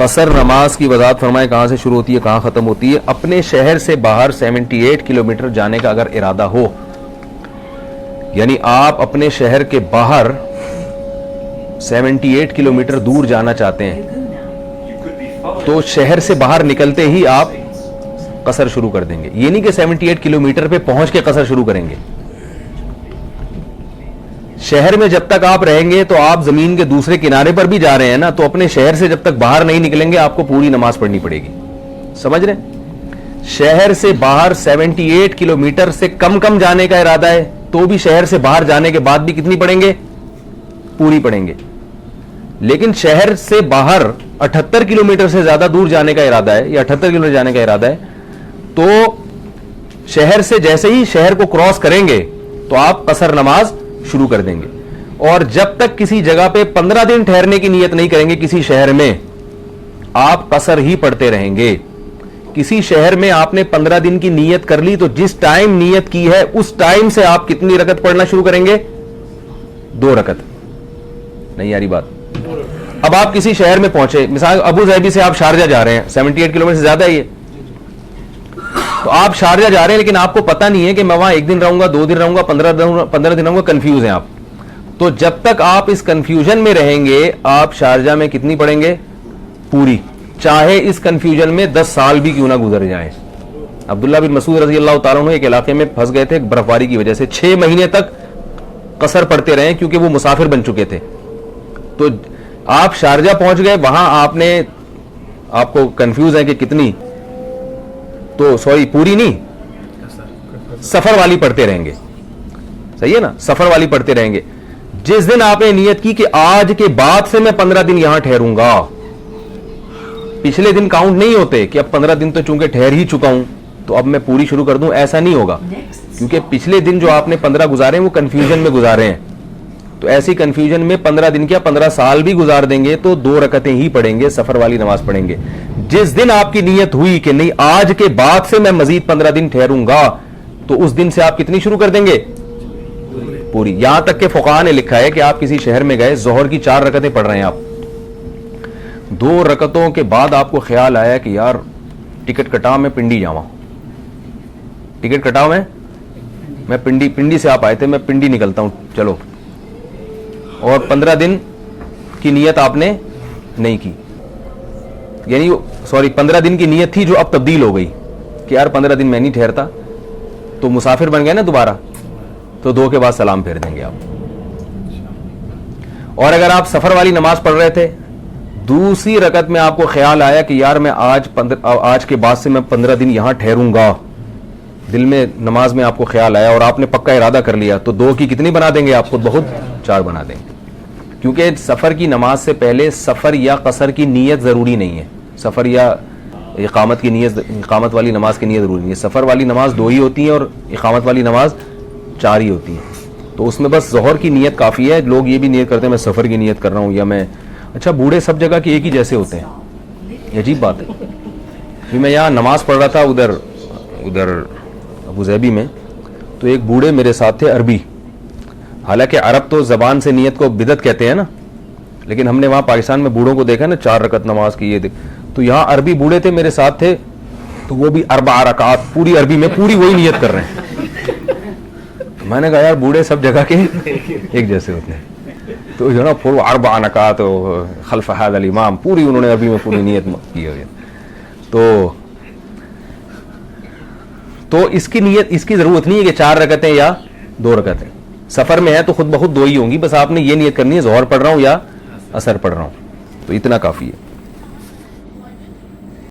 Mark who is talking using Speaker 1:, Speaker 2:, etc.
Speaker 1: قصر نماز کی وضاحت فرمائے، کہاں سے شروع ہوتی ہے کہاں ختم ہوتی ہے؟ اپنے شہر سے باہر 78 کلومیٹر جانے کا اگر ارادہ ہو، یعنی آپ اپنے شہر کے باہر 78 کلومیٹر دور جانا چاہتے ہیں تو شہر سے باہر نکلتے ہی آپ قصر شروع کر دیں گے. یہ نہیں کہ 78 کلومیٹر پہ پہنچ کے قصر شروع کریں گے. شہر میں جب تک آپ رہیں گے تو آپ زمین کے دوسرے کنارے پر بھی جا رہے ہیں نا، تو اپنے شہر سے جب تک باہر نہیں نکلیں گے آپ کو پوری نماز پڑھنی پڑے گی. سمجھ رہے ہیں؟ شہر سے باہر 78 کلومیٹر سے کم جانے کا ارادہ ہے تو بھی شہر سے باہر جانے کے بعد بھی کتنی پڑھیں گے؟ پوری پڑھیں گے. لیکن شہر سے باہر 78 کلومیٹر سے زیادہ دور جانے کا ارادہ ہے یا 78 کلومیٹر جانے کا ارادہ ہے تو شہر سے جیسے ہی شہر کو کراس کریں گے تو آپ قصر نماز شروع کر دیں گے. اور جب تک کسی جگہ پہ 15 دن ٹھہرنے کی نیت نہیں کریں گے کسی شہر میں، آپ قصر ہی پڑھتے رہیں گے. کسی شہر میں آپ نے 15 دن کی نیت کر لی تو جس ٹائم نیت کی ہے اس ٹائم سے آپ کتنی رکعت پڑھنا شروع کریں گے؟ 2 رکعت. نہیں آ رہی بات؟ اب آپ کسی شہر میں پہنچے، مثال ابو ظہبی سے آپ شارجہ جا رہے ہیں، 78 کلومیٹر سے زیادہ ہے یہ، تو آپ شارجہ جا رہے ہیں لیکن آپ کو پتہ نہیں ہے کہ میں وہاں 1 دن رہوں گا 2 دن رہوں گا 15 دن رہوں گا، کنفیوز ہیں آپ. تو جب تک آپ اس کنفیوژن میں رہیں گے آپ شارجہ میں کتنی پڑھیں گے؟ پوری، چاہے اس کنفیوژن میں 10 سال بھی کیوں نہ گزر جائیں. عبداللہ بن مسعود رضی اللہ تعالیٰ عنہ ایک علاقے میں پھنس گئے تھے برف باری کی وجہ سے، 6 مہینے تک قصر پڑھتے رہے کیونکہ وہ مسافر بن چکے تھے. تو آپ شارجہ پہنچ گئے، وہاں آپ کو کنفیوز ہے کہ کتنی، تو سوری پوری نہیں، سفر والی پڑھتے رہیں گے. صحیح ہے نا؟ سفر والی پڑھتے رہیں گے. جس دن آپ نے نیت کی کہ آج کے بعد سے میں 15 دن یہاں ٹھہروں گا، پچھلے دن کاؤنٹ نہیں ہوتے کہ اب 15 دن تو چونکہ ٹھہر ہی چکا ہوں تو اب میں پوری شروع کر دوں، ایسا نہیں ہوگا. کیونکہ پچھلے دن جو آپ نے 15 گزارے ہیں وہ کنفیوژن میں گزارے ہیں، تو ایسی کنفیوژن میں 15 دن کیا 15 سال بھی گزار دیں گے تو 2 رکعتیں ہی پڑھیں گے، سفر والی نماز پڑھیں گے. جس دن آپ کی نیت ہوئی کہ نہیں آج کے بعد سے میں مزید 15 دن ٹھہروں گا تو اس دن سے آپ کتنی شروع کر دیں گے؟ پوری. یہاں تک کہ فقہاء نے لکھا ہے کہ آپ کسی شہر میں گئے، ظہر کی 4 رکعتیں پڑھ رہے ہیں، آپ 2 رکعتوں کے بعد آپ کو خیال آیا کہ یار ٹکٹ کٹا میں پنڈی جاواں، ٹکٹ کٹاؤ میں پنڈی سے آپ آئے تھے، میں پنڈی نکلتا ہوں چلو، اور 15 دن کی نیت آپ نے نہیں کی، یعنی 15 دن کی نیت تھی جو اب تبدیل ہو گئی کہ یار 15 دن میں نہیں ٹھہرتا، تو مسافر بن گئے نا دوبارہ، تو 2 کے بعد سلام پھیر دیں گے آپ. اور اگر آپ سفر والی نماز پڑھ رہے تھے، دوسری رکعت میں آپ کو خیال آیا کہ یار میں آج کے بعد سے میں 15 دن یہاں ٹھہروں گا، دل میں نماز میں آپ کو خیال آیا اور آپ نے پکا ارادہ کر لیا، تو 2 کی کتنی بنا دیں گے؟ آپ خود بخود 4 بنا دیں گے. کیونکہ سفر کی نماز سے پہلے سفر یا قصر کی نیت ضروری نہیں ہے، سفر یا اقامت والی نماز کی نیت ضروری نہیں ہے. سفر والی نماز 2 ہی ہوتی ہیں اور اقامت والی نماز 4 ہی ہوتی ہیں. تو اس میں بس ظہر کی نیت کافی ہے. لوگ یہ بھی نیت کرتے ہیں میں سفر کی نیت کر رہا ہوں، یا میں اچھا بوڑھے سب جگہ کے ایک ہی جیسے ہوتے ہیں، یہ عجیب بات ہے. میں یہاں نماز پڑھ رہا تھا ادھر ابو ظہبی میں، تو ایک بوڑھے میرے ساتھ تھے عربی، حالانکہ عرب تو زبان سے نیت کو بدعت کہتے ہیں نا، لیکن ہم نے وہاں پاکستان میں بوڑھوں کو دیکھا نا 4 رکعت نماز کی، یہ تو یہاں عربی بوڑھے تھے میرے ساتھ تھے، تو وہ بھی 4 رکعات پوری عربی میں پوری وہی نیت کر رہے ہیں. میں نے کہا یار بوڑھے سب جگہ کے ایک جیسے ہوتے ہیں، تو جو ہے نا 4 رکعات خلف هذا الامام پوری انہوں نے عربی میں پوری نیت کی ہوئی. تو اس کی نیت، اس کی ضرورت نہیں ہے کہ 4 رکعتیں یا 2 رکعتیں. سفر میں ہے تو خود بخود 2 ہی ہوں گی، بس آپ نے یہ نیت کرنی ہے ظہر پڑھ رہا ہوں یا عصر پڑھ رہا ہوں، تو اتنا کافی ہے.